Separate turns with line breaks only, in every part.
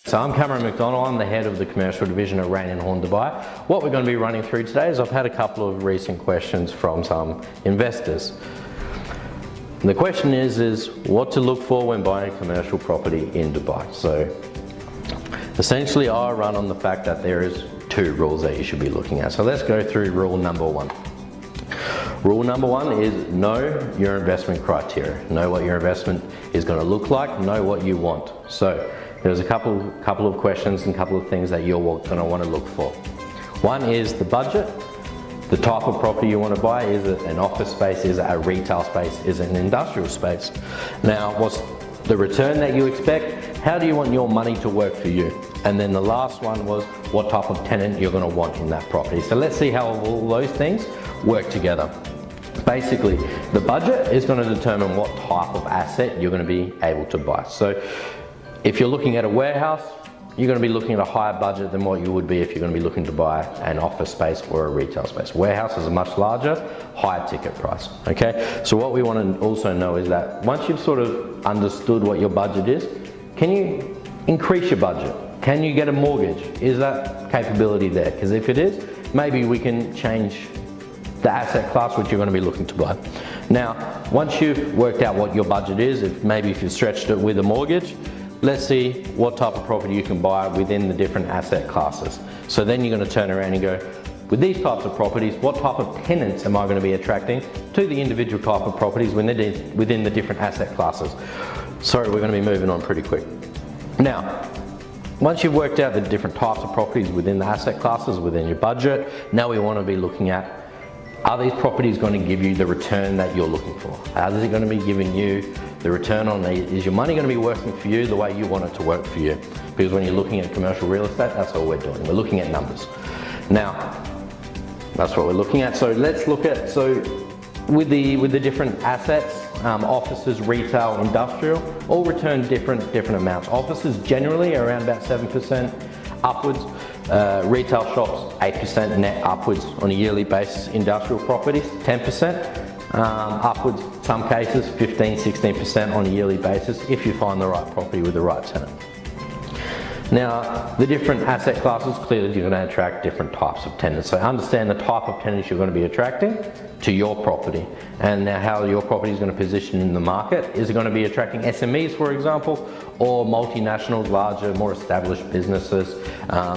So I'm Cameron McDonald, I'm the head of the commercial division at Raine & Horne Dubai. What we're going to be running through today is I've had a couple of recent questions from some investors. The question is what to look for when buying a commercial property in Dubai. So essentially I run on the fact that there is two rules that you should be looking at. So let's go through rule number one. Rule number one is know your investment criteria. Know what your investment is going to look like, know what you want. So there's a couple of questions and a couple of things that you're going to want to look for. One is the budget, the type of property you want to buy. Is it an office space? Is it a retail space? Is it an industrial space? Now, what's the return that you expect? How do you want your money to work for you? And then the last one was what type of tenant you're going to want in that property. So let's see how all those things work together. Basically, the budget is going to determine what type of asset you're going to be able to buy. So if you're looking at a warehouse, you're going to be looking at a higher budget than what you would be if you're going to be looking to buy an office space or a retail space. Warehouse is a much larger, higher ticket price. Okay, so what we want to also know is that once you've sort of understood what your budget is, can you increase your budget? Can you get a mortgage? Is that capability there? Because if it is, maybe we can change the asset class which you're going to be looking to buy. Now, once you've worked out what your budget is, if you've stretched it with a mortgage, let's see what type of property you can buy within the different asset classes. So then you're going to turn around and go, with these types of properties, what type of tenants am I going to be attracting to the individual type of properties within the different asset classes? Sorry, we're going to be moving on pretty quick. Now, once you've worked out the different types of properties within the asset classes, within your budget, now we want to be looking at, are these properties going to give you the return that you're looking for? How is it going to be giving you the return on these? Is your money going to be working for you the way you want it to work for you? Because when you're looking at commercial real estate, that's all we're doing. We're looking at numbers. Now, that's what we're looking at. So let's look at, with the different assets, offices, retail, industrial, all return different amounts. Offices generally are around about 7% upwards. Retail shops 8% net upwards on a yearly basis. Industrial properties 10% upwards, some cases 15-16% on a yearly basis if you find the right property with the right tenant. Now, the different asset classes, clearly you're going to attract different types of tenants. So understand the type of tenants you're going to be attracting to your property, and now how your property is going to position in the market. Is it going to be attracting SMEs, for example, or multinationals, larger, more established businesses?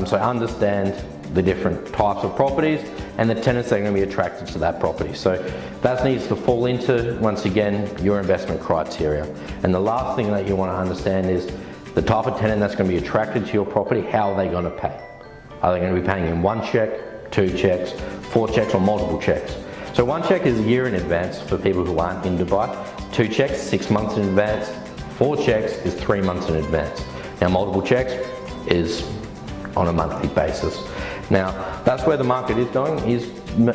So understand the different types of properties and the tenants that are going to be attracted to that property. So that needs to fall into, once again, your investment criteria. And the last thing that you want to understand is the type of tenant that's going to be attracted to your property. How are they going to pay? Are they going to be paying in 1 check, 2 checks, 4 checks, or multiple checks? So 1 check is a year in advance for people who aren't in Dubai. 2 checks, 6 months in advance. 4 checks is 3 months in advance. Now, multiple checks is on a monthly basis. Now, that's where the market is going, is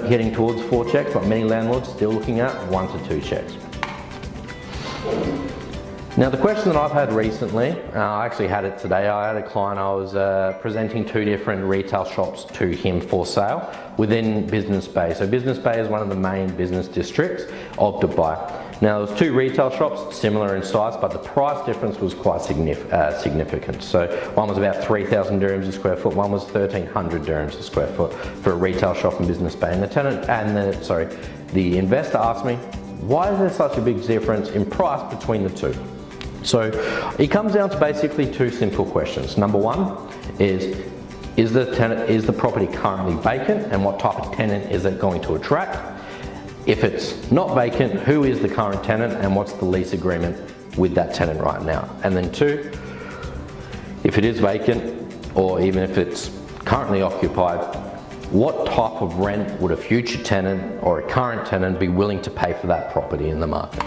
heading towards 4 checks, but many landlords still looking at 1 to 2 checks. Now, the question that I've had recently, I actually had it today. I had a client, I was presenting 2 different retail shops to him for sale within Business Bay. So Business Bay is one of the main business districts of Dubai. Now, there was 2 retail shops, similar in size, but the price difference was quite significant. So one was about 3,000 dirhams a square foot, one was 1,300 dirhams a square foot for a retail shop in Business Bay. And the investor asked me, why is there such a big difference in price between the 2? So it comes down to basically 2 simple questions. Number one is the property currently vacant, and what type of tenant is it going to attract? If it's not vacant, who is the current tenant and what's the lease agreement with that tenant right now? And then 2, if it is vacant, or even if it's currently occupied, what type of rent would a future tenant or a current tenant be willing to pay for that property in the market?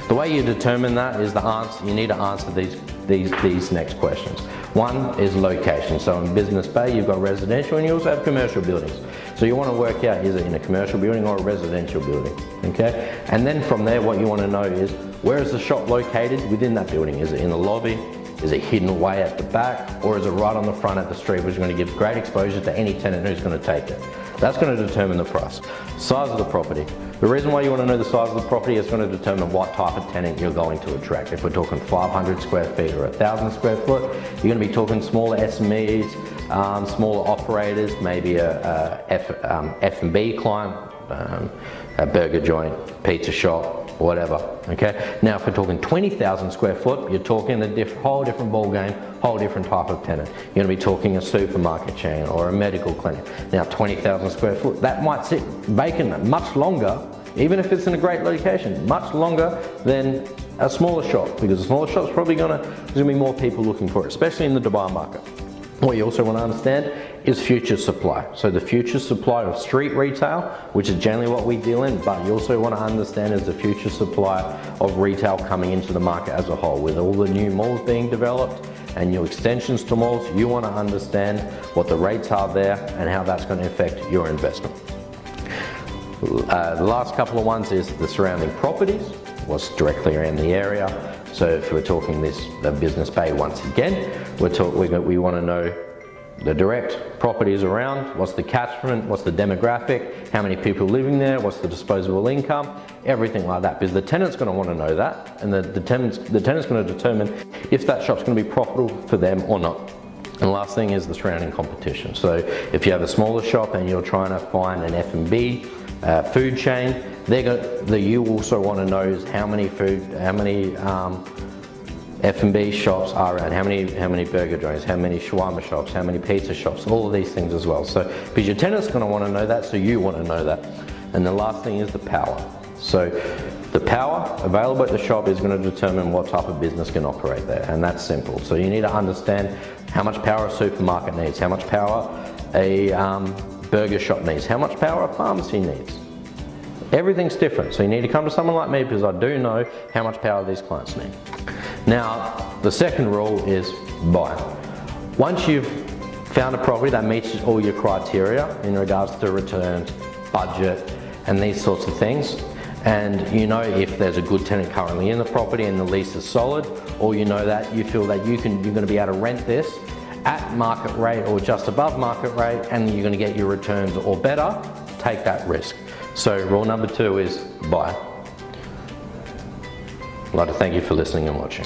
The way you determine that is you need to answer these next questions. One is location. So in Business Bay, you've got residential and you also have commercial buildings. So you want to work out, is it in a commercial building or a residential building? Okay? And then from there, what you want to know is, where is the shop located within that building? Is it in the lobby? Is it hidden away at the back? Or is it right on the front at the street, which is going to give great exposure to any tenant who's going to take it? That's going to determine the price. Size of the property. The reason why you want to know the size of the property is going to determine what type of tenant you're going to attract. If we're talking 500 square feet or 1,000 square foot, you're going to be talking smaller SMEs, smaller operators, maybe a F&B client, a burger joint, pizza shop, whatever, okay? Now, if we're talking 20,000 square foot, you're talking a whole different ball game, whole different type of tenant. You're gonna be talking a supermarket chain or a medical clinic. Now, 20,000 square foot, that might sit vacant much longer, even if it's in a great location, much longer than a smaller shop, because a smaller shop's probably there's gonna be more people looking for it, especially in the Dubai market. What you also want to understand is future supply. So the future supply of street retail, which is generally what we deal in, but you also want to understand is the future supply of retail coming into the market as a whole. With all the new malls being developed and new extensions to malls, you want to understand what the rates are there and how that's going to affect your investment. The last couple of ones is the surrounding properties, what's directly around the area. So if we're talking the business bay once again, we want to know the direct properties around, what's the catchment, what's the demographic, how many people living there, what's the disposable income, everything like that, because the tenant's going to want to know that, and the tenant's going to determine if that shop's going to be profitable for them or not. And the last thing is the surrounding competition. So if you have a smaller shop and you're trying to find an F&B food chain, you also want to know is how many F&B shops are around, how many burger joints, how many shawarma shops, how many pizza shops, all of these things as well. So because your tenant's going to want to know that, so you want to know that. And the last thing is the power. So the power available at the shop is going to determine what type of business can operate there, and that's simple. So you need to understand how much power a supermarket needs, how much power a burger shop needs, how much power a pharmacy needs. Everything's different, so you need to come to someone like me because I do know how much power these clients need. Now, the second rule is buy. Once you've found a property that meets all your criteria in regards to returns, budget, and these sorts of things, and you know if there's a good tenant currently in the property and the lease is solid, or you know that you feel that you're going to be able to rent this at market rate or just above market rate, and you're going to get your returns or better, take that risk. So rule number 2 is buy. I'd like to thank you for listening and watching.